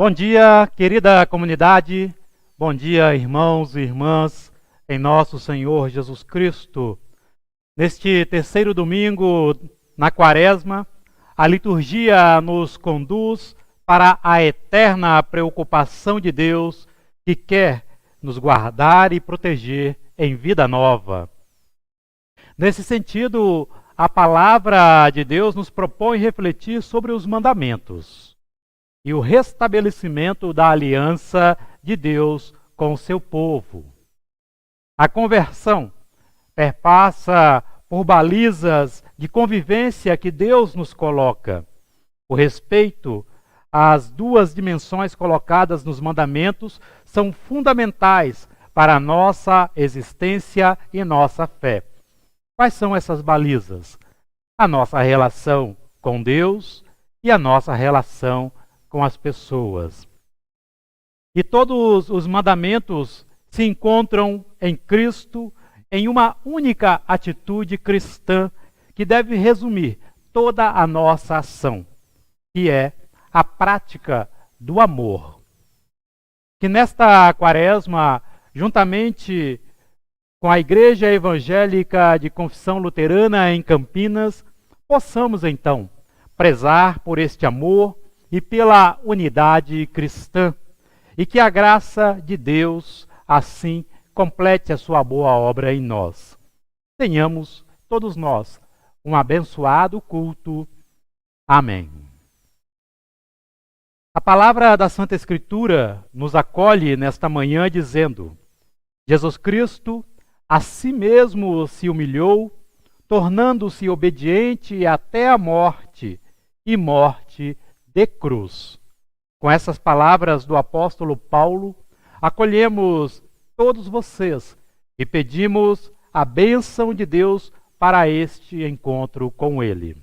Bom dia, querida comunidade, bom dia, irmãos e irmãs, em nosso Senhor Jesus Cristo. Neste terceiro domingo na Quaresma, a liturgia nos conduz para a eterna preocupação de Deus que quer nos guardar e proteger em vida nova. Nesse sentido, a palavra de Deus nos propõe refletir sobre os mandamentos e o restabelecimento da aliança de Deus com o seu povo. A conversão perpassa por balizas de convivência que Deus nos coloca. O respeito às duas dimensões colocadas nos mandamentos são fundamentais para a nossa existência e nossa fé. Quais são essas balizas? A nossa relação com Deus e a nossa relação com as pessoas. E todos os mandamentos se encontram em Cristo em uma única atitude cristã que deve resumir toda a nossa ação, que é a prática do amor. Que nesta Quaresma, juntamente com a Igreja Evangélica de Confissão Luterana em Campinas, possamos então prezar por este amor e pela unidade cristã, e que a graça de Deus assim complete a sua boa obra em nós. Tenhamos, todos nós, um abençoado culto. Amém. A palavra da Santa Escritura nos acolhe nesta manhã dizendo: Jesus Cristo a si mesmo se humilhou, tornando-se obediente até a morte, e morte de cruz. Com essas palavras do apóstolo Paulo, acolhemos todos vocês e pedimos a bênção de Deus para este encontro com Ele.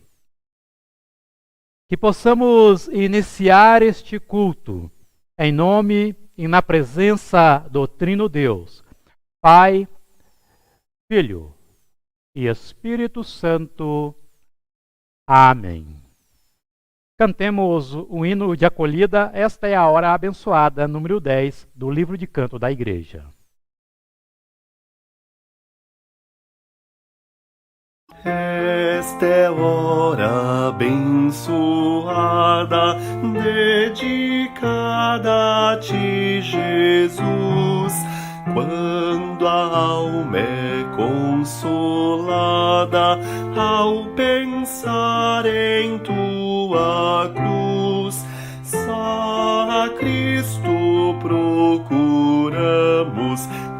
Que possamos iniciar este culto em nome e na presença do Trino Deus, Pai, Filho e Espírito Santo. Amém. Cantemos o hino de acolhida. Esta é a hora abençoada, número 10, do livro de canto da igreja. Esta é a hora abençoada, dedicada a ti, Jesus, quando a alma é consolada ao pensar em tua cruz. Só a Cristo procuramos,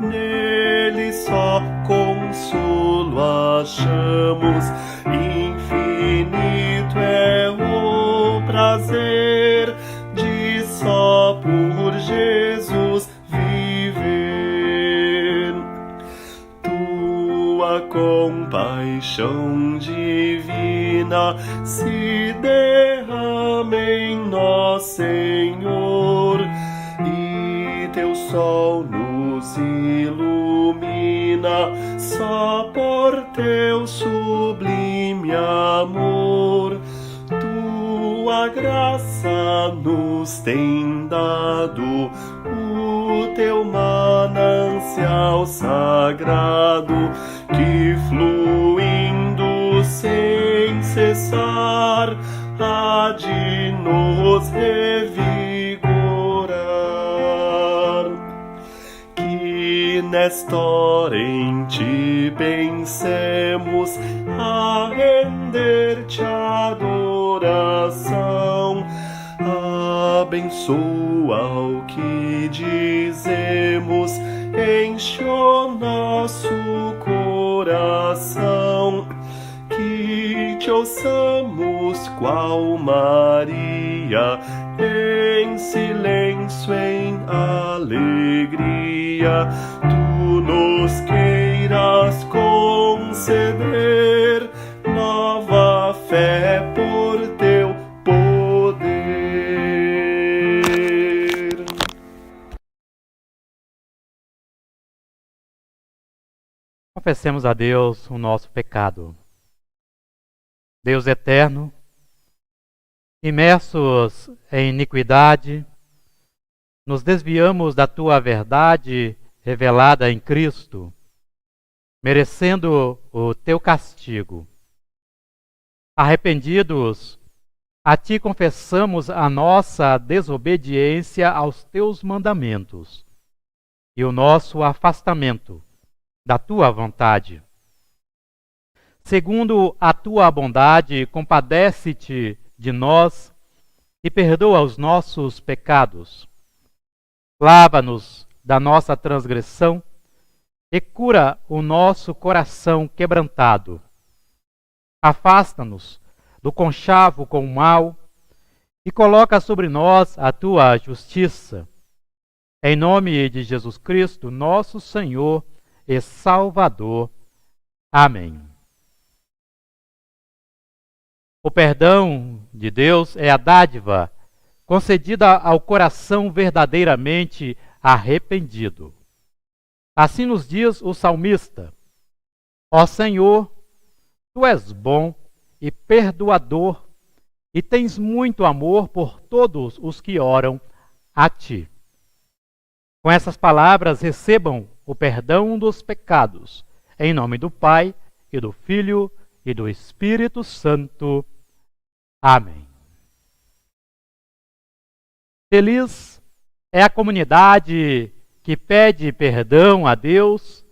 nele só consolo achamos. Infinito é o prazer de só por Jesus viver. Tua compaixão divina se derrama em nós, Senhor, e teu sol nos ilumina só por teu sublime sublime amor. Tua graça nos tem dado, o teu manancial sagrado, que fluindo sem cessar há de nos revigorar. Que nesta hora em ti pensemos a render-te adoração. Abençoa o que dizemos, enche o nosso coração. Que te ouçamos qual Maria, em silêncio, em alegria, tu nos queiras conceder nova fé por teu poder. Confessemos a Deus o nosso pecado. Deus eterno, imersos em iniquidade, nos desviamos da tua verdade revelada em Cristo, merecendo o teu castigo. Arrependidos, a ti confessamos a nossa desobediência aos teus mandamentos e o nosso afastamento da tua vontade. Segundo a tua bondade, compadece-te de nós e perdoa os nossos pecados. Lava-nos da nossa transgressão e cura o nosso coração quebrantado. Afasta-nos do conchavo com o mal e coloca sobre nós a tua justiça. Em nome de Jesus Cristo, nosso Senhor e Salvador. Amém. O perdão de Deus é a dádiva concedida ao coração verdadeiramente arrependido. Assim nos diz o salmista: Ó Senhor, tu és bom e perdoador, e tens muito amor por todos os que oram a ti. Com essas palavras, recebam o perdão dos pecados, em nome do Pai, e do Filho, e do Espírito Santo. Amém. Feliz é a comunidade que pede perdão a Deus,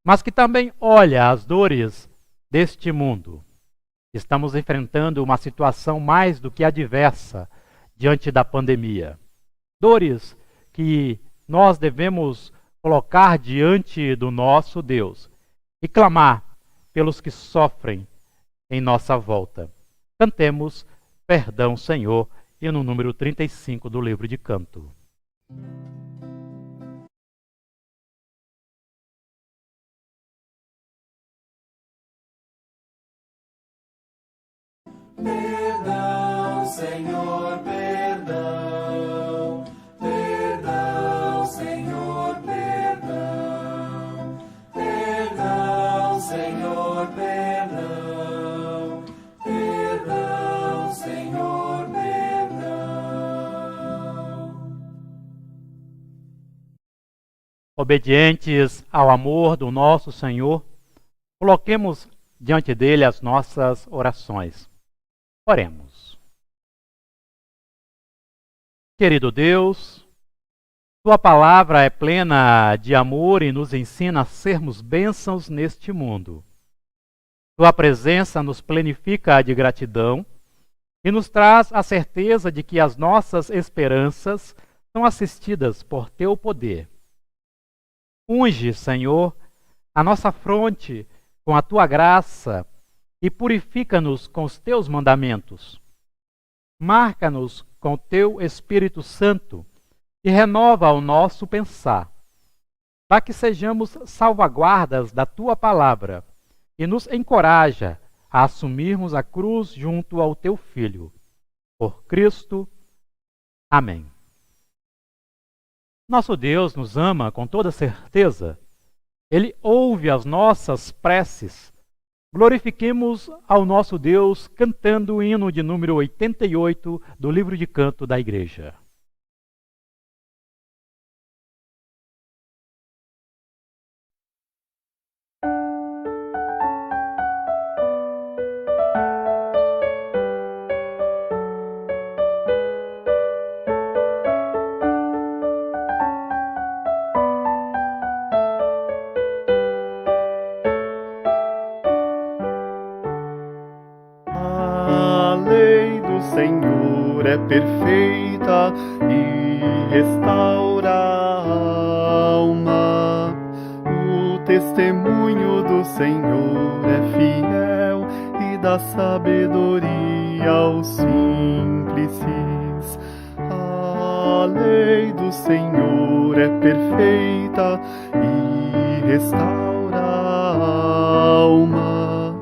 mas que também olha as dores deste mundo. Estamos enfrentando uma situação mais do que adversa diante da pandemia. Dores que nós devemos colocar diante do nosso Deus e clamar pelos que sofrem em nossa volta. Cantemos Perdão, Senhor, e no número 35 do livro de canto. Perdão, Senhor, perdão. Perdão, Senhor, perdão. Perdão, Senhor, perdão. Perdão, Senhor, perdão. Obedientes ao amor do nosso Senhor, coloquemos diante dele as nossas orações. Oremos. Querido Deus, tua palavra é plena de amor e nos ensina a sermos bênçãos neste mundo. Tua presença nos plenifica de gratidão e nos traz a certeza de que as nossas esperanças são assistidas por teu poder. Unge, Senhor, a nossa fronte com a tua graça e purifica-nos com os teus mandamentos. Marca-nos com o teu Espírito Santo e renova o nosso pensar, para que sejamos salvaguardas da tua palavra e nos encoraja a assumirmos a cruz junto ao teu Filho. Por Cristo. Amém. Nosso Deus nos ama com toda certeza. Ele ouve as nossas preces Glorifiquemos ao nosso Deus cantando o hino de número 88 do livro de canto da igreja. Senhor é perfeita e restaura a alma. O testemunho do Senhor é fiel e dá sabedoria aos simples. A lei do Senhor é perfeita e restaura a alma.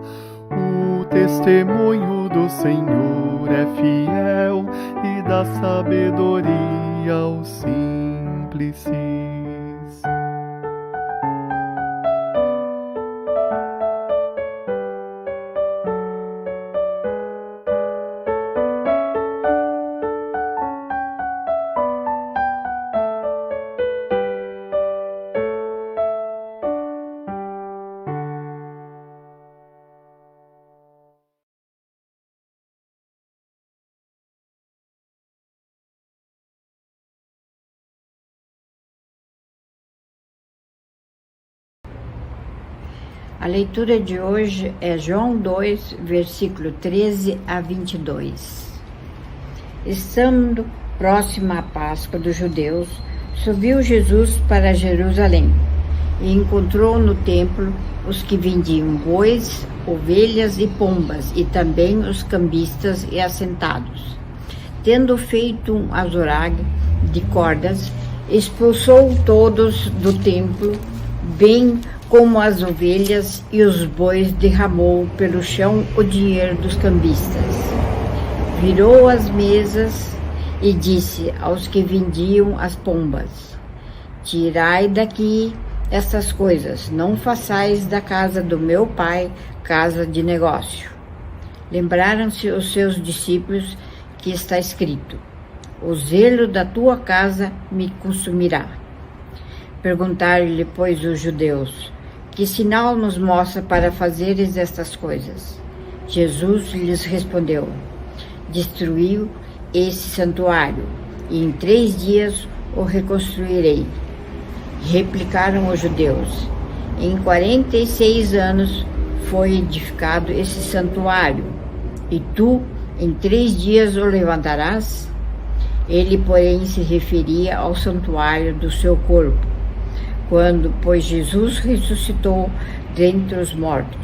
O testemunho do Senhor é fiel e dá sabedoria aos simples. A leitura de hoje é João 2, versículo 13 a 22. Estando próxima à Páscoa dos judeus, subiu Jesus para Jerusalém e encontrou no templo os que vendiam bois, ovelhas e pombas, e também os cambistas e assentados. Tendo feito um azorrague de cordas, expulsou todos do templo, bem como as ovelhas e os bois, derramou pelo chão o dinheiro dos cambistas. Virou as mesas e disse aos que vendiam as pombas: tirai daqui estas coisas, não façais da casa do meu pai casa de negócio. Lembraram-se os seus discípulos que está escrito: o zelo da tua casa me consumirá. Perguntaram-lhe, pois, os judeus: que sinal nos mostra para fazeres estas coisas? Jesus lhes respondeu: destruiu esse santuário, e em 3 dias o reconstruirei. Replicaram os judeus: em 46 anos foi edificado esse santuário, e tu em 3 dias o levantarás? Ele, porém, se referia ao santuário do seu corpo. Quando, pois, Jesus ressuscitou dentre os mortos,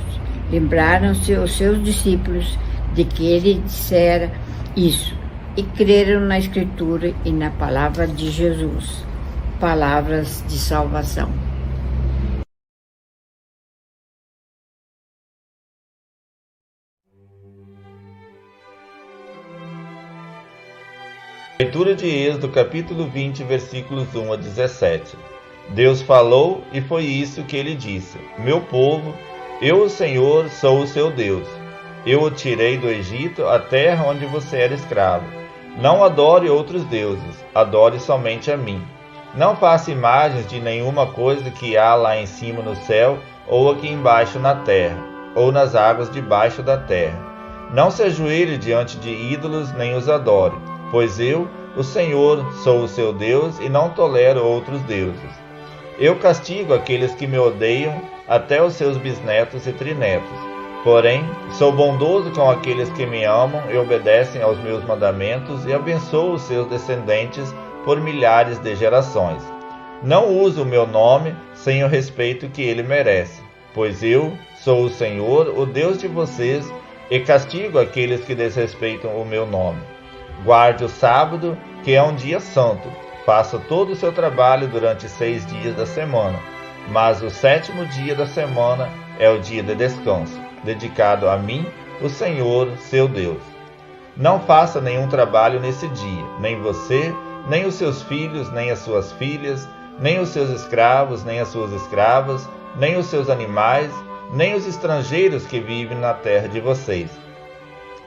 lembraram-se os seus discípulos de que ele dissera isso, e creram na Escritura e na palavra de Jesus. Palavras de salvação. Leitura de Êxodo, capítulo 20, versículos 1 a 17. Deus falou, e foi isso que ele disse: meu povo, eu, o Senhor, sou o seu Deus. Eu o tirei do Egito, a terra onde você era escravo. Não adore outros deuses, adore somente a mim. Não faça imagens de nenhuma coisa que há lá em cima no céu, ou aqui embaixo na terra, ou nas águas debaixo da terra. Não se ajoelhe diante de ídolos, nem os adore, pois eu, o Senhor, sou o seu Deus e não tolero outros deuses. Eu castigo aqueles que me odeiam, até os seus bisnetos e trinetos. Porém, sou bondoso com aqueles que me amam e obedecem aos meus mandamentos, e abençoo os seus descendentes por milhares de gerações. Não uso o meu nome sem o respeito que ele merece, pois eu sou o Senhor, o Deus de vocês, e castigo aqueles que desrespeitam o meu nome. Guarde o sábado, que é um dia santo. Faça todo o seu trabalho durante 6 dias da semana, mas o 7º dia da semana é o dia de descanso, dedicado a mim, o Senhor, seu Deus. Não faça nenhum trabalho nesse dia, nem você, nem os seus filhos, nem as suas filhas, nem os seus escravos, nem as suas escravas, nem os seus animais, nem os estrangeiros que vivem na terra de vocês.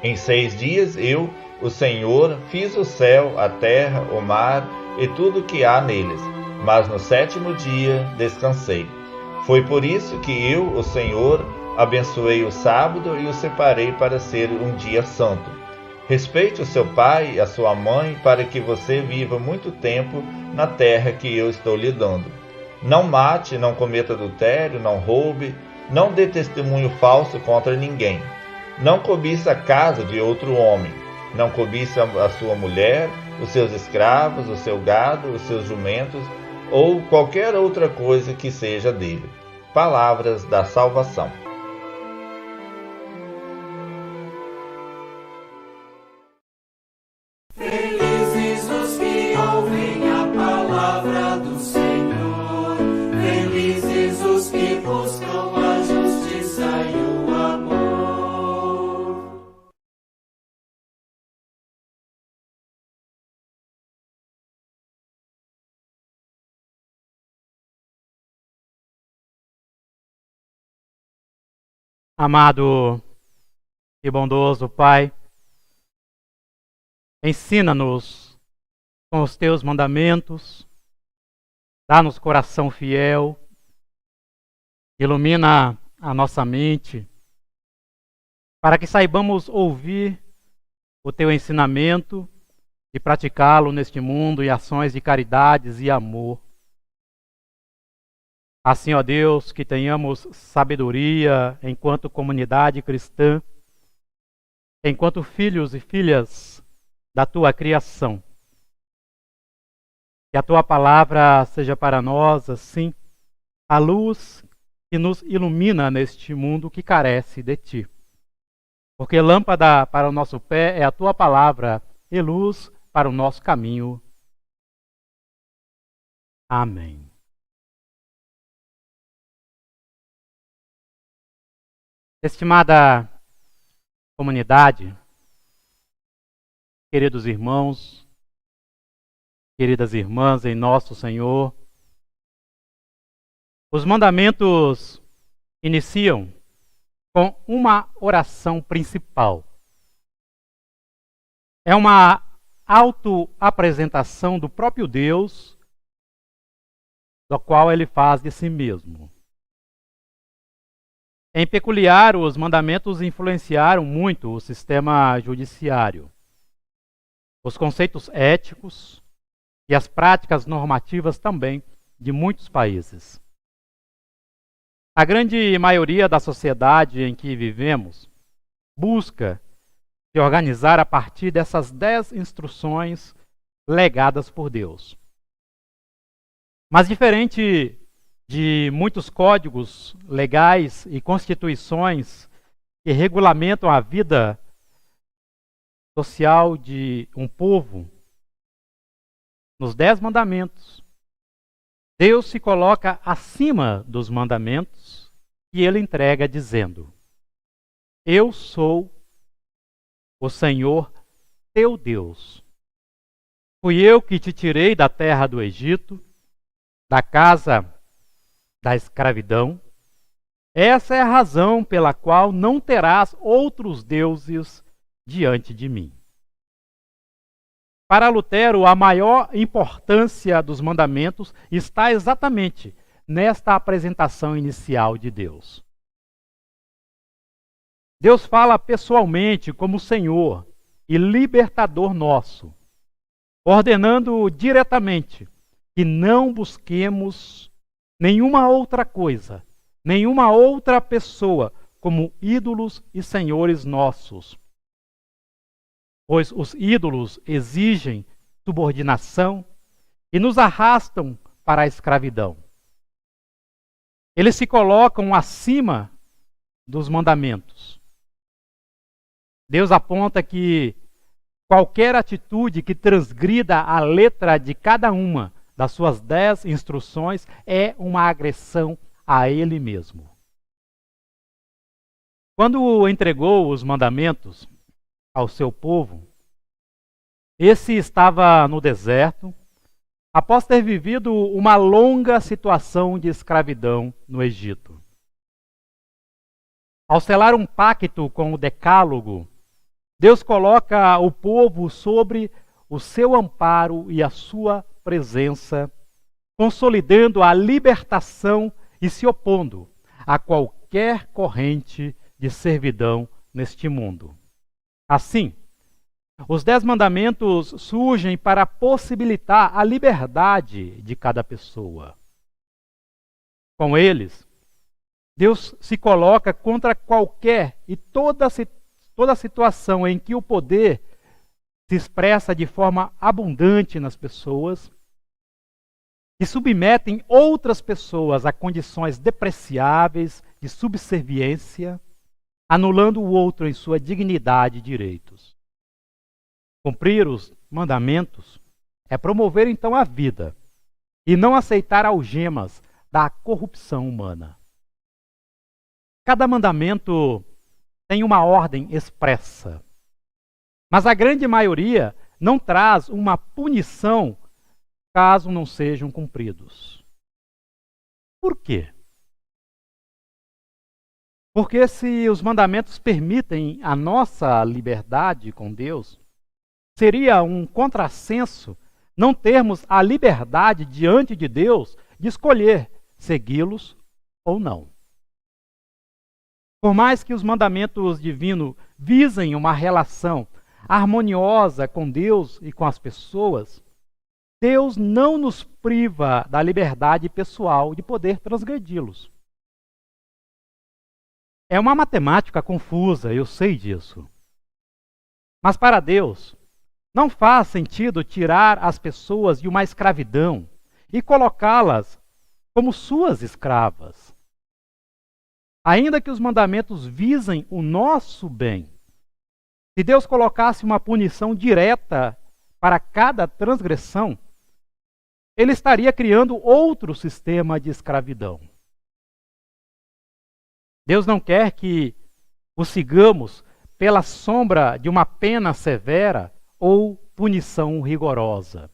Em 6 dias eu, o Senhor, fiz o céu, a terra, o mar e tudo o que há neles, mas no 7º dia descansei. Foi por isso que eu, o Senhor, abençoei o sábado e o separei para ser um dia santo. Respeite o seu pai e a sua mãe para que você viva muito tempo na terra que eu estou lhe dando. Não mate, não cometa adultério, não roube, não dê testemunho falso contra ninguém. Não cobiça a casa de outro homem. Não cobiça a sua mulher, os seus escravos, o seu gado, os seus jumentos ou qualquer outra coisa que seja dele. Palavras da salvação. Felizes os que ouvem a palavra do Senhor, felizes os que buscam a justiça e o amor. Amado e bondoso Pai, ensina-nos com os teus mandamentos, dá-nos coração fiel, ilumina a nossa mente, para que saibamos ouvir o teu ensinamento e praticá-lo neste mundo em ações de caridades e amor. Assim, ó Deus, que tenhamos sabedoria enquanto comunidade cristã, enquanto filhos e filhas da tua criação. Que a tua palavra seja para nós, assim, a luz que nos ilumina neste mundo que carece de ti. Porque lâmpada para o nosso pé é a tua palavra e luz para o nosso caminho. Amém. Estimada comunidade, queridos irmãos, queridas irmãs em nosso Senhor, os mandamentos iniciam com uma oração principal. É uma autoapresentação do próprio Deus, do qual ele faz de si mesmo. Em peculiar, os mandamentos influenciaram muito o sistema judiciário, os conceitos éticos e as práticas normativas também de muitos países. A grande maioria da sociedade em que vivemos busca se organizar a partir dessas 10 instruções legadas por Deus. Mas diferente de muitos códigos legais e constituições que regulamentam a vida social de um povo, nos 10 mandamentos, Deus se coloca acima dos mandamentos e ele entrega dizendo: Eu sou o Senhor teu Deus. Fui eu que te tirei da terra do Egito, da casa da escravidão. Essa é a razão pela qual não terás outros deuses diante de mim. Para Lutero, a maior importância dos mandamentos está exatamente nesta apresentação inicial de Deus. Deus fala pessoalmente como Senhor e libertador nosso, ordenando diretamente que não busquemos nenhuma outra coisa, nenhuma outra pessoa como ídolos e senhores nossos. Pois os ídolos exigem subordinação e nos arrastam para a escravidão. Eles se colocam acima dos mandamentos. Deus aponta que qualquer atitude que transgrida a letra de cada uma das suas 10 instruções é uma agressão a Ele mesmo. Quando entregou os mandamentos ao seu povo, esse estava no deserto, após ter vivido uma longa situação de escravidão no Egito. Ao selar um pacto com o Decálogo, Deus coloca o povo sobre o seu amparo e a sua presença, consolidando a libertação e se opondo a qualquer corrente de servidão neste mundo. Assim, os 10 mandamentos surgem para possibilitar a liberdade de cada pessoa. Com eles, Deus se coloca contra qualquer e toda situação em que o poder se expressa de forma abundante nas pessoas e submetem outras pessoas a condições depreciáveis de subserviência, anulando o outro em sua dignidade e direitos. Cumprir os mandamentos é promover então a vida e não aceitar algemas da corrupção humana. Cada mandamento tem uma ordem expressa, mas a grande maioria não traz uma punição caso não sejam cumpridos. Por quê? Porque se os mandamentos permitem a nossa liberdade com Deus, seria um contrassenso não termos a liberdade diante de Deus de escolher segui-los ou não. Por mais que os mandamentos divinos visem uma relação harmoniosa com Deus e com as pessoas, Deus não nos priva da liberdade pessoal de poder transgredi-los. É uma matemática confusa, eu sei disso. Mas para Deus, não faz sentido tirar as pessoas de uma escravidão e colocá-las como suas escravas. Ainda que os mandamentos visem o nosso bem, se Deus colocasse uma punição direta para cada transgressão, Ele estaria criando outro sistema de escravidão. Deus não quer que o sigamos pela sombra de uma pena severa ou punição rigorosa.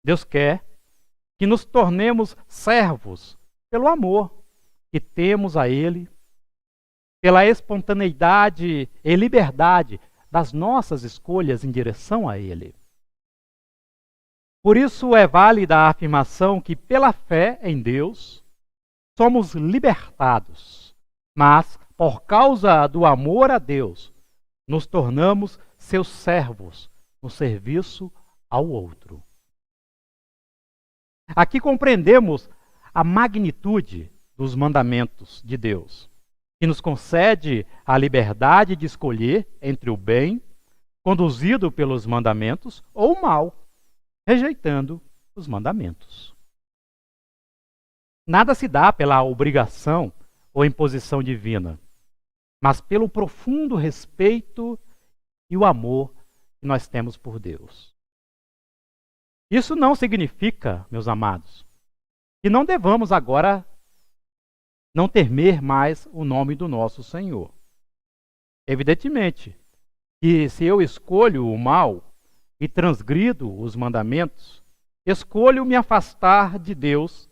Deus quer que nos tornemos servos pelo amor que temos a Ele, pela espontaneidade e liberdade das nossas escolhas em direção a Ele. Por isso é válida a afirmação que, pela fé em Deus, somos libertados, mas, por causa do amor a Deus, nos tornamos seus servos no serviço ao outro. Aqui compreendemos a magnitude dos mandamentos de Deus, que nos concede a liberdade de escolher entre o bem, conduzido pelos mandamentos, ou o mal, rejeitando os mandamentos. Nada se dá pela obrigação ou imposição divina, mas pelo profundo respeito e o amor que nós temos por Deus. Isso não significa, meus amados, que não devamos agora não temer mais o nome do nosso Senhor. Evidentemente que se eu escolho o mal e transgrido os mandamentos, escolho me afastar de Deus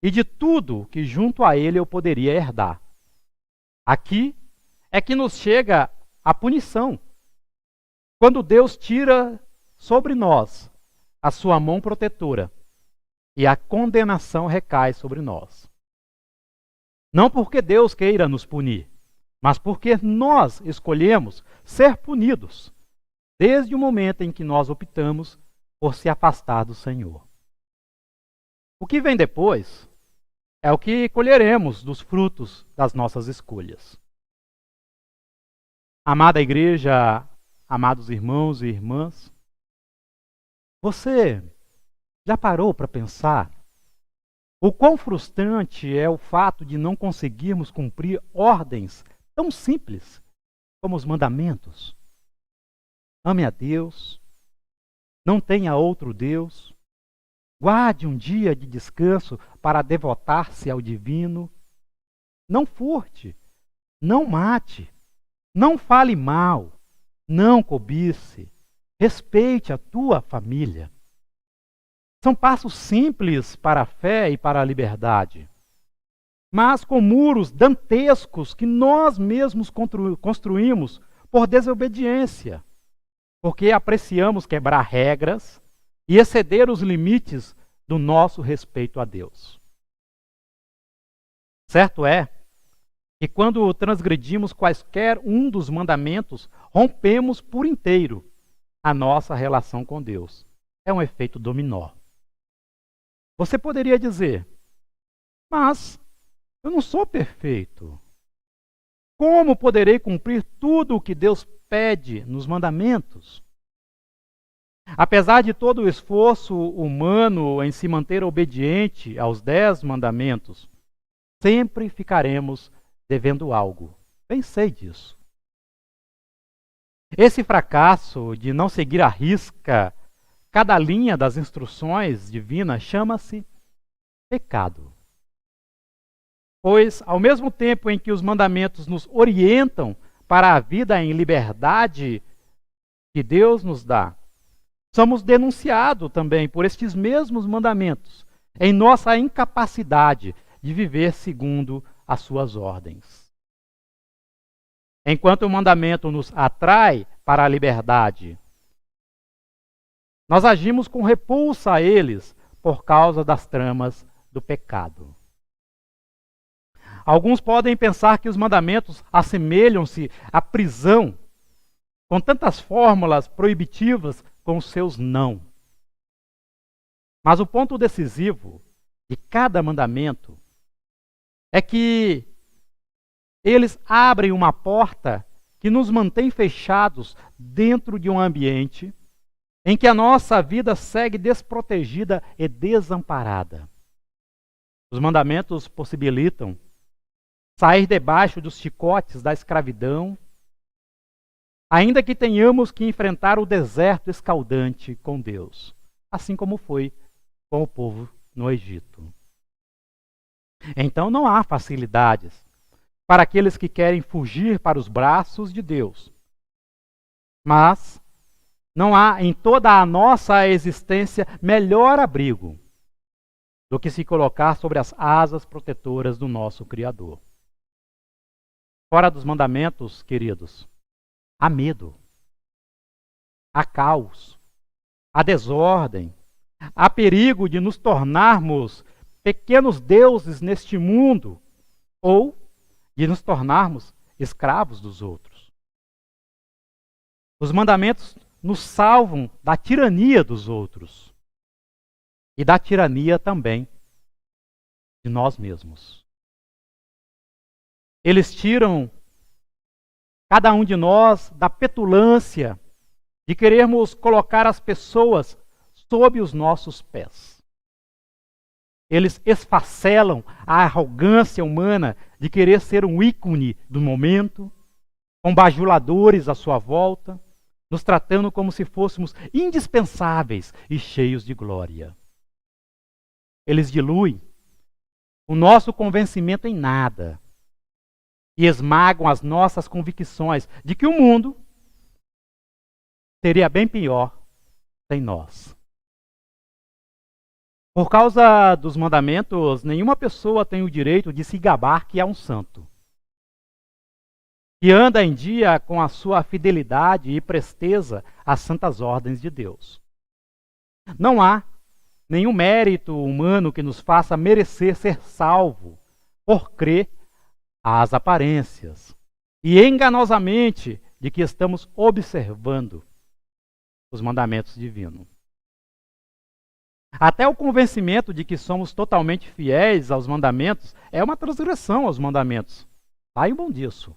e de tudo que junto a Ele eu poderia herdar. Aqui é que nos chega a punição, quando Deus tira sobre nós a sua mão protetora e a condenação recai sobre nós. Não porque Deus queira nos punir, mas porque nós escolhemos ser punidos desde o momento em que nós optamos por se afastar do Senhor. O que vem depois é o que colheremos dos frutos das nossas escolhas. Amada igreja, amados irmãos e irmãs, você já parou para pensar o quão frustrante é o fato de não conseguirmos cumprir ordens tão simples como os mandamentos? Ame a Deus, não tenha outro Deus, guarde um dia de descanso para devotar-se ao divino, não furte, não mate, não fale mal, não cobice, respeite a tua família. São passos simples para a fé e para a liberdade. mas com muros dantescos que nós mesmos construímos por desobediência, porque apreciamos quebrar regras e exceder os limites do nosso respeito a Deus. Certo é que quando transgredimos quaisquer um dos mandamentos, rompemos por inteiro a nossa relação com Deus. É um efeito dominó. Você poderia dizer, mas eu não sou perfeito. Como poderei cumprir tudo o que Deus pede nos mandamentos? Apesar de todo o esforço humano em se manter obediente aos 10 mandamentos, sempre ficaremos devendo algo. Bem sei disso. Esse fracasso de não seguir à risca cada linha das instruções divinas chama-se pecado. Pois, ao mesmo tempo em que os mandamentos nos orientam para a vida em liberdade que Deus nos dá, somos denunciados também por estes mesmos mandamentos em nossa incapacidade de viver segundo as suas ordens. Enquanto o mandamento nos atrai para a liberdade, nós agimos com repulsa a eles por causa das tramas do pecado. Alguns podem pensar que os mandamentos assemelham-se à prisão, com tantas fórmulas proibitivas com os seus não. Mas o ponto decisivo de cada mandamento é que eles abrem uma porta que nos mantém fechados dentro de um ambiente em que a nossa vida segue desprotegida e desamparada. Os mandamentos possibilitam sair debaixo dos chicotes da escravidão, ainda que tenhamos que enfrentar o deserto escaldante com Deus, assim como foi com o povo no Egito. Então não há facilidades para aqueles que querem fugir para os braços de Deus. Mas não há em toda a nossa existência melhor abrigo do que se colocar sobre as asas protetoras do nosso Criador. Fora dos mandamentos, queridos, há medo, há caos, há desordem, há perigo de nos tornarmos pequenos deuses neste mundo ou de nos tornarmos escravos dos outros. Os mandamentos nos salvam da tirania dos outros e da tirania também de nós mesmos. Eles tiram cada um de nós da petulância de querermos colocar as pessoas sob os nossos pés. Eles esfacelam a arrogância humana de querer ser um ícone do momento, com bajuladores à sua volta, nos tratando como se fôssemos indispensáveis e cheios de glória. Eles diluem o nosso convencimento em nada e esmagam as nossas convicções de que o mundo seria bem pior sem nós. Por causa dos mandamentos, nenhuma pessoa tem o direito de se gabar que é um santo, que anda em dia com a sua fidelidade e presteza às santas ordens de Deus. Não há nenhum mérito humano que nos faça merecer ser salvo por crer às aparências e enganosamente de que estamos observando os mandamentos divinos. Até o convencimento de que somos totalmente fiéis aos mandamentos é uma transgressão aos mandamentos. Saibam disso.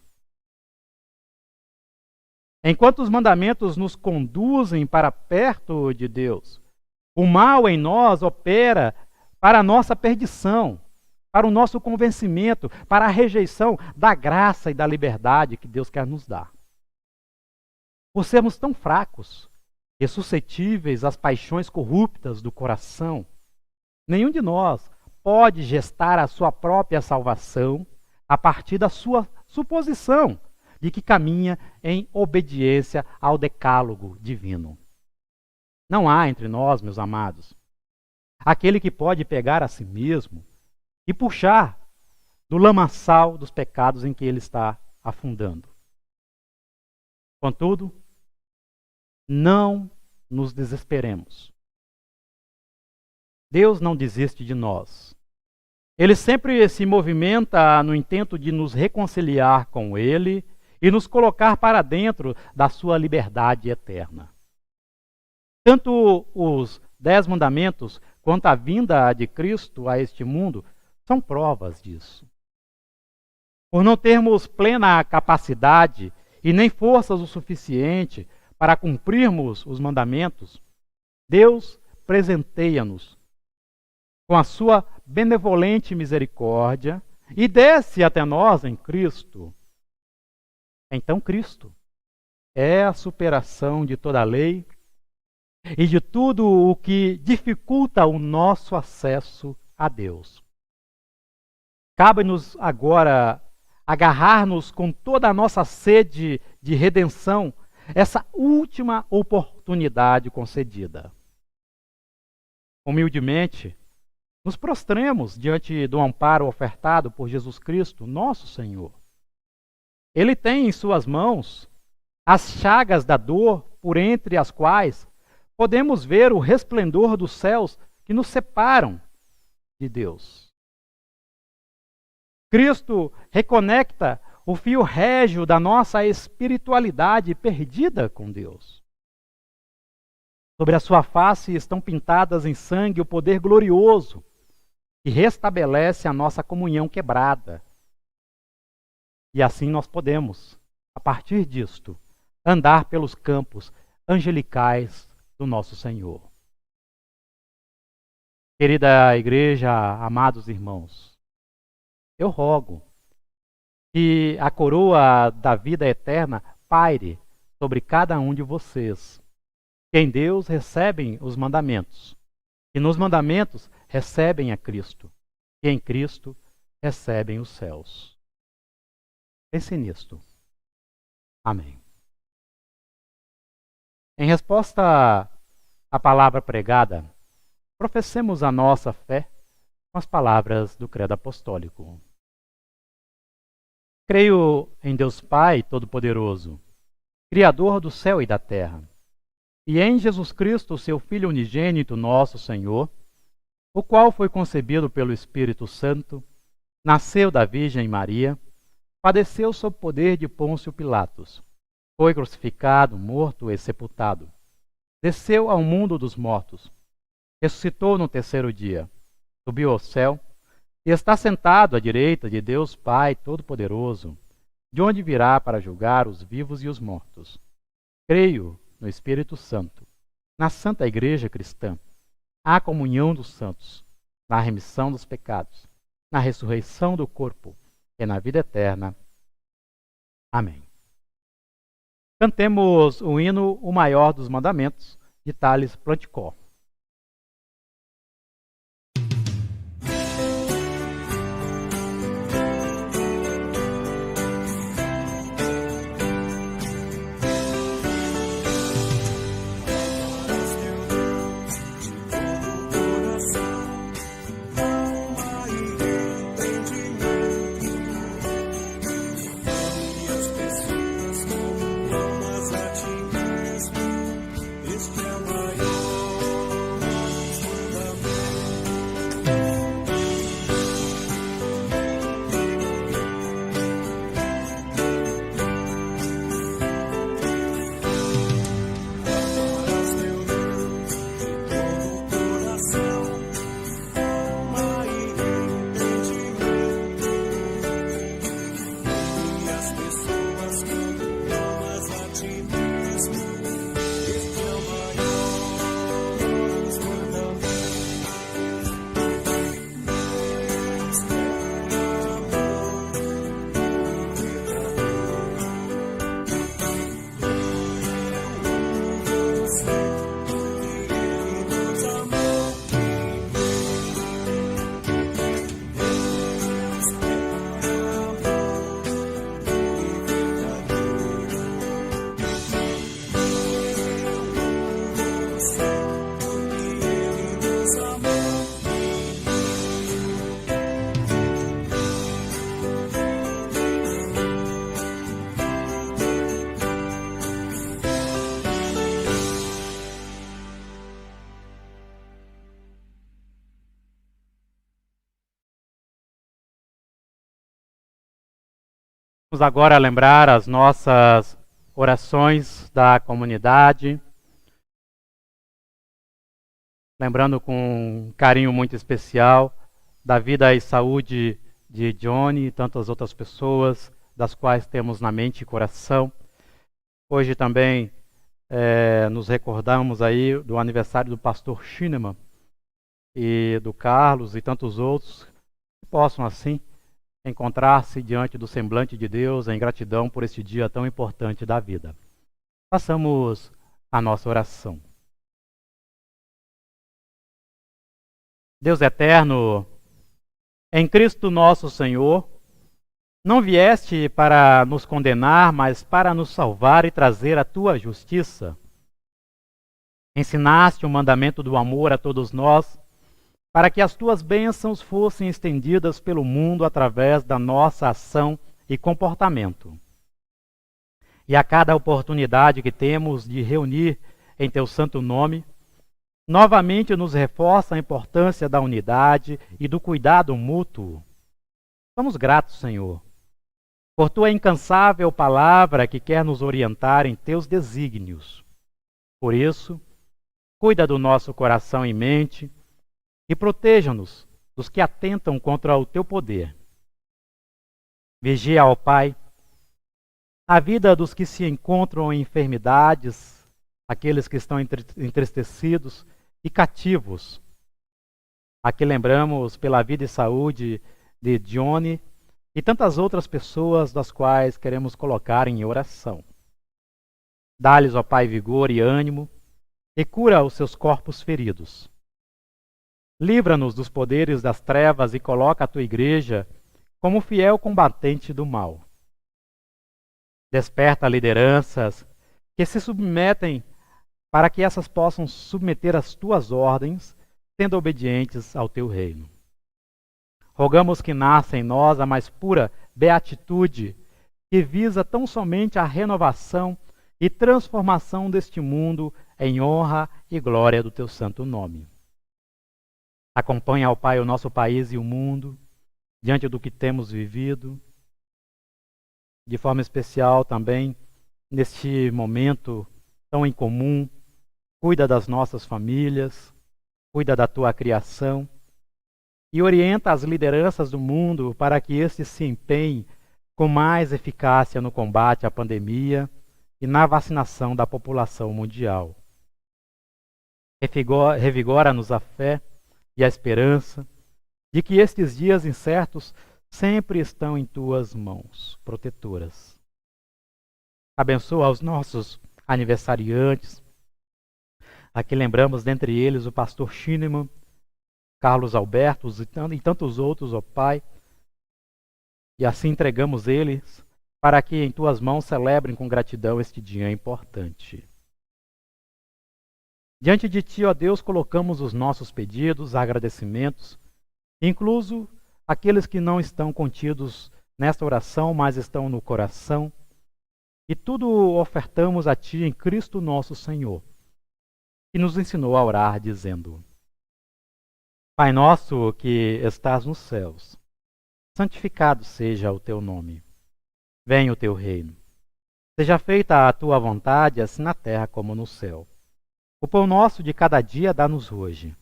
Enquanto os mandamentos nos conduzem para perto de Deus, o mal em nós opera para a nossa perdição, para o nosso convencimento, para a rejeição da graça e da liberdade que Deus quer nos dar. Por sermos tão fracos e suscetíveis às paixões corruptas do coração, nenhum de nós pode gestar a sua própria salvação a partir da sua suposição de que caminha em obediência ao decálogo divino. Não há entre nós, meus amados, aquele que pode pegar a si mesmo e puxar do lamaçal dos pecados em que ele está afundando. Contudo, não nos desesperemos. Deus não desiste de nós. Ele sempre se movimenta no intento de nos reconciliar com Ele e nos colocar para dentro da sua liberdade eterna. Tanto os 10 mandamentos quanto a vinda de Cristo a este mundo são provas disso. Por não termos plena capacidade e nem forças o suficiente para cumprirmos os mandamentos, Deus presenteia-nos com a sua benevolente misericórdia e desce até nós em Cristo. Então Cristo é a superação de toda a lei e de tudo o que dificulta o nosso acesso a Deus. Cabe-nos agora agarrar-nos com toda a nossa sede de redenção, essa última oportunidade concedida. Humildemente, nos prostremos diante do amparo ofertado por Jesus Cristo, nosso Senhor. Ele tem em suas mãos as chagas da dor, por entre as quais podemos ver o resplendor dos céus que nos separam de Deus. Cristo reconecta o fio régio da nossa espiritualidade perdida com Deus. Sobre a sua face estão pintadas em sangue o poder glorioso que restabelece a nossa comunhão quebrada. E assim nós podemos, a partir disto, andar pelos campos angelicais do nosso Senhor. Querida igreja, amados irmãos, eu rogo que a coroa da vida eterna paire sobre cada um de vocês, que em Deus recebem os mandamentos, e nos mandamentos recebem a Cristo, e em Cristo recebem os céus. Pense nisto. Amém. Em resposta à palavra pregada, professemos a nossa fé com as palavras do credo apostólico. Creio em Deus Pai Todo-Poderoso, Criador do céu e da terra, e em Jesus Cristo, seu Filho unigênito, nosso Senhor, o qual foi concebido pelo Espírito Santo, nasceu da Virgem Maria, padeceu sob poder de Pôncio Pilatos, foi crucificado, morto e sepultado, desceu ao mundo dos mortos, ressuscitou no terceiro dia, subiu ao céu e está sentado à direita de Deus Pai Todo-Poderoso, de onde virá para julgar os vivos e os mortos. Creio no Espírito Santo, na Santa Igreja Cristã, na comunhão dos santos, na remissão dos pecados, na ressurreição do corpo e na vida eterna. Amém. Cantemos o hino O Maior dos Mandamentos, de Thales Planticó. Este é o maior Vamos agora lembrar as nossas orações da comunidade. Lembrando com um carinho muito especial da vida e saúde de Johnny e tantas outras pessoas, das quais temos na mente e coração. Hoje também nos recordamos aí do aniversário do pastor Schinemann e do Carlos e tantos outros que possam assim encontrar-se diante do semblante de Deus em gratidão por este dia tão importante da vida. Façamos a nossa oração. Deus eterno, em Cristo nosso Senhor, não vieste para nos condenar, mas para nos salvar e trazer a tua justiça. Ensinaste o mandamento do amor a todos nós, para que as tuas bênçãos fossem estendidas pelo mundo através da nossa ação e comportamento. E a cada oportunidade que temos de reunir em teu santo nome, novamente nos reforça a importância da unidade e do cuidado mútuo. Somos gratos, Senhor, por tua incansável palavra que quer nos orientar em teus desígnios. Por isso, cuida do nosso coração e mente e proteja-nos dos que atentam contra o teu poder. Vigia, ó Pai, a vida dos que se encontram em enfermidades, aqueles que estão entristecidos e cativos. Aqui lembramos pela vida e saúde de Johnny e tantas outras pessoas das quais queremos colocar em oração. Dá-lhes, ó Pai, vigor e ânimo e cura os seus corpos feridos. Livra-nos dos poderes das trevas e coloca a tua igreja como fiel combatente do mal. Desperta lideranças que se submetem para que essas possam submeter as tuas ordens, sendo obedientes ao teu reino. Rogamos que nasça em nós a mais pura beatitude, que visa tão somente a renovação e transformação deste mundo em honra e glória do teu santo nome. Acompanha, ó Pai, o nosso país e o mundo, diante do que temos vivido, de forma especial também, neste momento tão incomum. Cuida das nossas famílias, cuida da tua criação e orienta as lideranças do mundo para que estes se empenhem com mais eficácia no combate à pandemia e na vacinação da população mundial. Revigora-nos a fé e a esperança de que estes dias incertos sempre estão em tuas mãos protetoras. Abençoa os nossos aniversariantes. Aqui lembramos dentre eles o pastor Schinemann, Carlos Alberto e tantos outros, ó Pai. E assim entregamos eles para que em tuas mãos celebrem com gratidão este dia importante. Diante de ti, ó Deus, colocamos os nossos pedidos, agradecimentos, incluso aqueles que não estão contidos nesta oração, mas estão no coração. E tudo ofertamos a ti em Cristo nosso Senhor, que nos ensinou a orar dizendo: Pai nosso que estás nos céus, santificado seja o teu nome. Venha o teu reino. Seja feita a tua vontade, assim na terra como no céu. O pão nosso de cada dia dá-nos hoje.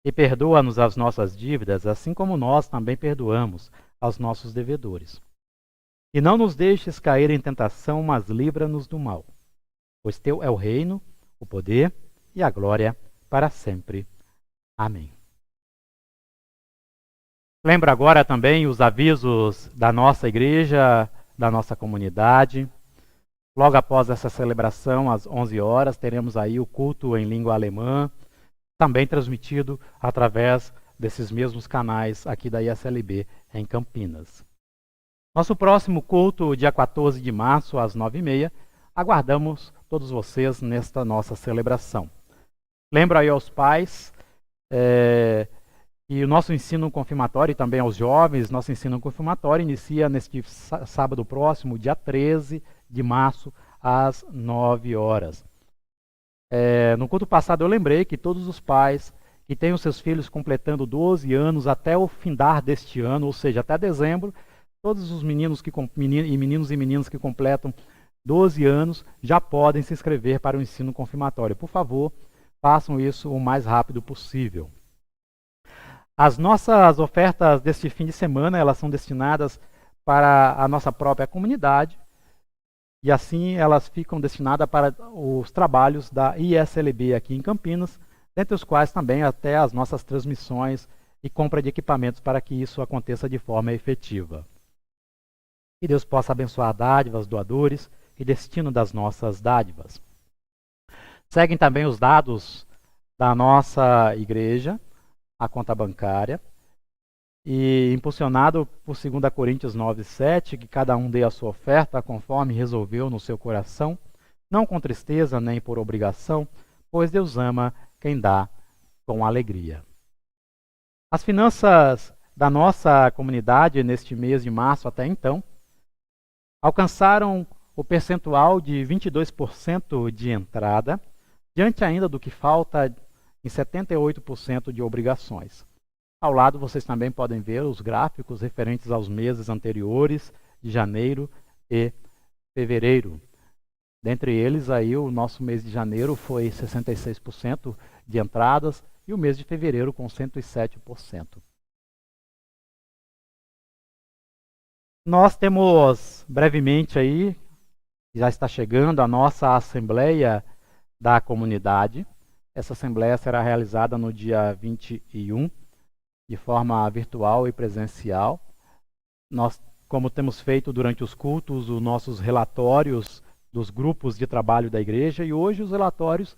E perdoa-nos as nossas dívidas, assim como nós também perdoamos aos nossos devedores. E não nos deixes cair em tentação, mas livra-nos do mal. Pois teu é o reino, o poder e a glória para sempre. Amém. Lembra agora também os avisos da nossa igreja, da nossa comunidade. Logo após essa celebração, às 11 horas, teremos aí o culto em língua alemã, também transmitido através desses mesmos canais aqui da ISLB em Campinas. Nosso próximo culto, dia 14 de março, às 9h30, aguardamos todos vocês nesta nossa celebração. Lembro aí aos pais que o nosso ensino confirmatório e também aos jovens, nosso ensino confirmatório inicia neste sábado próximo, dia 13 de março, às 9 horas. No culto passado eu lembrei que todos os pais que têm os seus filhos completando 12 anos até o findar deste ano, ou seja, até dezembro, todos os meninos e meninas que completam 12 anos já podem se inscrever para o ensino confirmatório. Por favor, façam isso o mais rápido possível. As nossas ofertas deste fim de semana, elas são destinadas para a nossa própria comunidade e assim elas ficam destinadas para os trabalhos da ISLB aqui em Campinas, dentre os quais também até as nossas transmissões e compra de equipamentos para que isso aconteça de forma efetiva. Que Deus possa abençoar dádivas, doadores e destino das nossas dádivas. Seguem também os dados da nossa igreja, a conta bancária, e impulsionado por 2 Coríntios 9:7, que cada um dê a sua oferta conforme resolveu no seu coração, não com tristeza nem por obrigação, pois Deus ama quem dá com alegria. As finanças da nossa comunidade neste mês de março até então alcançaram o percentual de 22% de entrada, diante ainda do que falta em 78% de obrigações. Ao lado vocês também podem ver os gráficos referentes aos meses anteriores, de janeiro e fevereiro. Dentre eles, aí, o nosso mês de janeiro foi 66% de entradas e o mês de fevereiro com 107%. Nós temos brevemente aí, já está chegando a nossa assembleia da comunidade. Essa assembleia será realizada no dia 21, de forma virtual e presencial. Nós, como temos feito durante os cultos, os nossos relatórios dos grupos de trabalho da igreja, e hoje os relatórios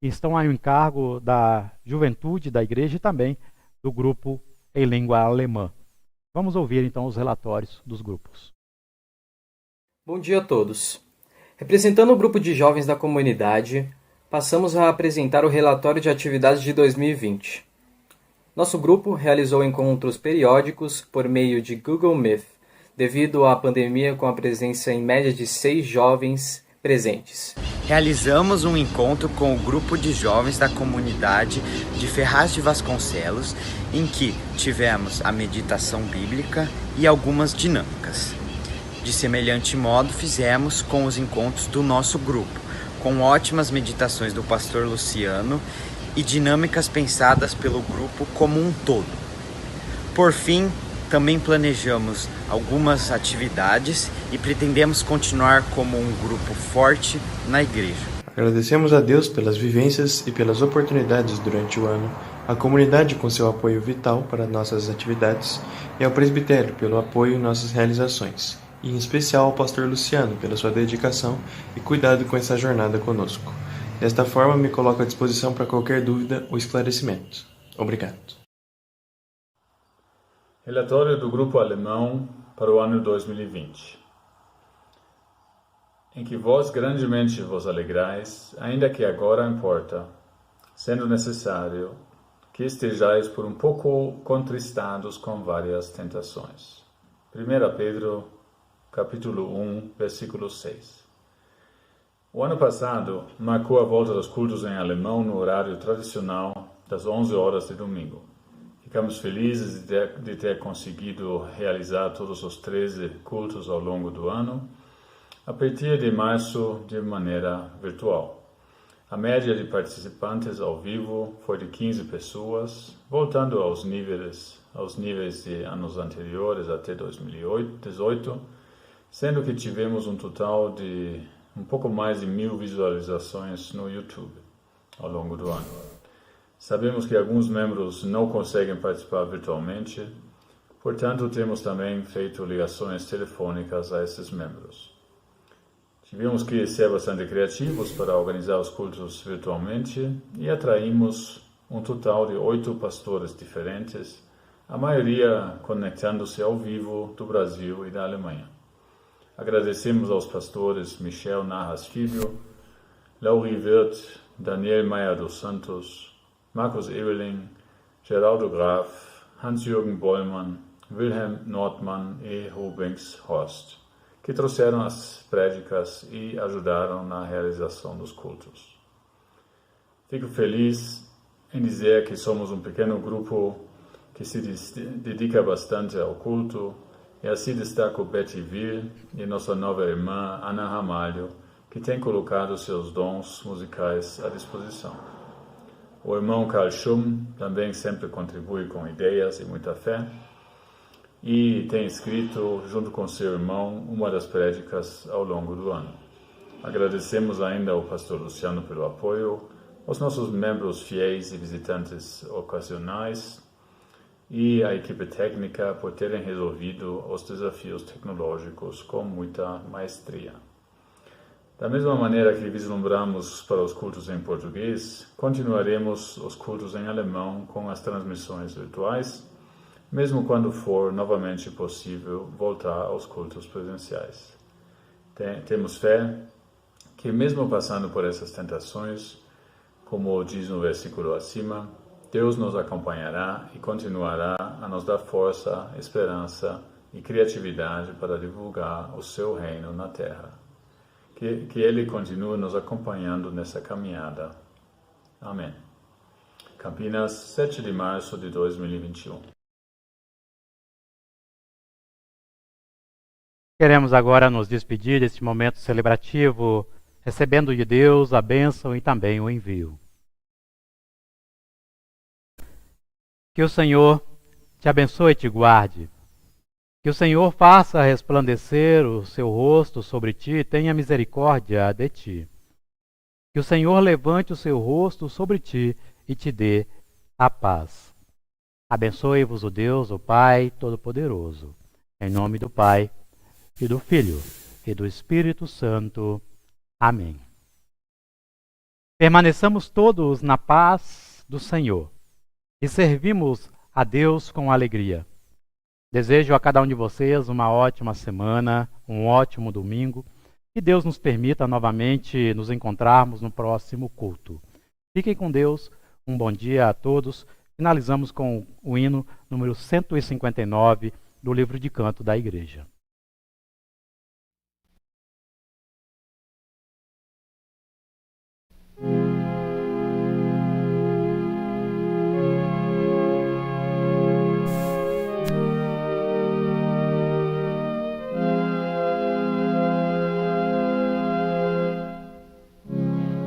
estão ao encargo da juventude da igreja e também do grupo em língua alemã. Vamos ouvir então os relatórios dos grupos. Bom dia a todos. Representando o grupo de jovens da comunidade, passamos a apresentar o relatório de atividades de 2020. Nosso grupo realizou encontros periódicos por meio de Google Meet, devido à pandemia com a presença em média de 6 jovens presentes. Realizamos um encontro com o grupo de jovens da comunidade de Ferraz de Vasconcelos, em que tivemos a meditação bíblica e algumas dinâmicas. De semelhante modo, fizemos com os encontros do nosso grupo, com ótimas meditações do pastor Luciano e dinâmicas pensadas pelo grupo como um todo. Por fim, também planejamos algumas atividades e pretendemos continuar como um grupo forte na igreja. Agradecemos a Deus pelas vivências e pelas oportunidades durante o ano, à comunidade com seu apoio vital para nossas atividades e ao presbitério pelo apoio em nossas realizações, e em especial ao pastor Luciano pela sua dedicação e cuidado com essa jornada conosco. Desta forma, me coloco à disposição para qualquer dúvida ou esclarecimento. Obrigado. Relatório do Grupo Alemão para o ano 2020. Em que vós grandemente vos alegrais, ainda que agora importa, sendo necessário, que estejais por um pouco contristados com várias tentações. 1 Pedro, capítulo 1, versículo 6. O ano passado marcou a volta dos cultos em alemão no horário tradicional das 11 horas de domingo. Ficamos felizes de ter conseguido realizar todos os 13 cultos ao longo do ano, a partir de março de maneira virtual. A média de participantes ao vivo foi de 15 pessoas, voltando aos níveis de anos anteriores até 2018, sendo que tivemos um total de um pouco mais de 1.000 visualizações no YouTube ao longo do ano. Sabemos que alguns membros não conseguem participar virtualmente, portanto temos também feito ligações telefônicas a esses membros. Tivemos que ser bastante criativos para organizar os cultos virtualmente e atraímos um total de 8 pastores diferentes, a maioria conectando-se ao vivo do Brasil e da Alemanha. Agradecemos aos pastores Michel Narras Filho, Lauri Wirth, Daniel Meyer dos Santos, Markus Ebeling, Geraldo Graf, Hans-Jürgen Bollmann, Wilhelm Nordmann e Rubens Horst, que trouxeram as prédicas e ajudaram na realização dos cultos. Fico feliz em dizer que somos um pequeno grupo que se dedica bastante ao culto E assim destaco Betty Vir e nossa nova irmã Ana Ramalho, que tem colocado seus dons musicais à disposição. O irmão Carl Schum também sempre contribui com ideias e muita fé, e tem escrito, junto com seu irmão, uma das prédicas ao longo do ano. Agradecemos ainda ao pastor Luciano pelo apoio, aos nossos membros fiéis e visitantes ocasionais, e à equipe técnica por terem resolvido os desafios tecnológicos com muita maestria. Da mesma maneira que vislumbramos para os cultos em português, continuaremos os cultos em alemão com as transmissões virtuais, mesmo quando for novamente possível voltar aos cultos presenciais. Temos fé que, mesmo passando por essas tentações, como diz no versículo acima, Deus nos acompanhará e continuará a nos dar força, esperança e criatividade para divulgar o seu reino na terra. Que Ele continue nos acompanhando nessa caminhada. Amém. Campinas, 7 de março de 2021. Queremos agora nos despedir deste momento celebrativo, recebendo de Deus a bênção e também o envio. Que o Senhor te abençoe e te guarde. Que o Senhor faça resplandecer o seu rosto sobre ti e tenha misericórdia de ti. Que o Senhor levante o seu rosto sobre ti e te dê a paz. Abençoe-vos o Deus, o Pai Todo-Poderoso. Em nome do Pai, e do Filho, e do Espírito Santo. Amém. Permaneçamos todos na paz do Senhor e servimos a Deus com alegria. Desejo a cada um de vocês uma ótima semana, um ótimo domingo. Que Deus nos permita novamente nos encontrarmos no próximo culto. Fiquem com Deus, um bom dia a todos. Finalizamos com o hino número 159 do livro de canto da igreja.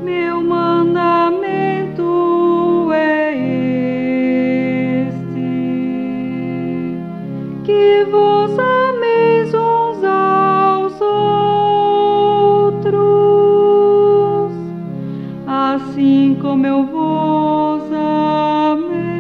Meu mandamento é este, que vos ameis uns aos outros, assim como eu vos amei.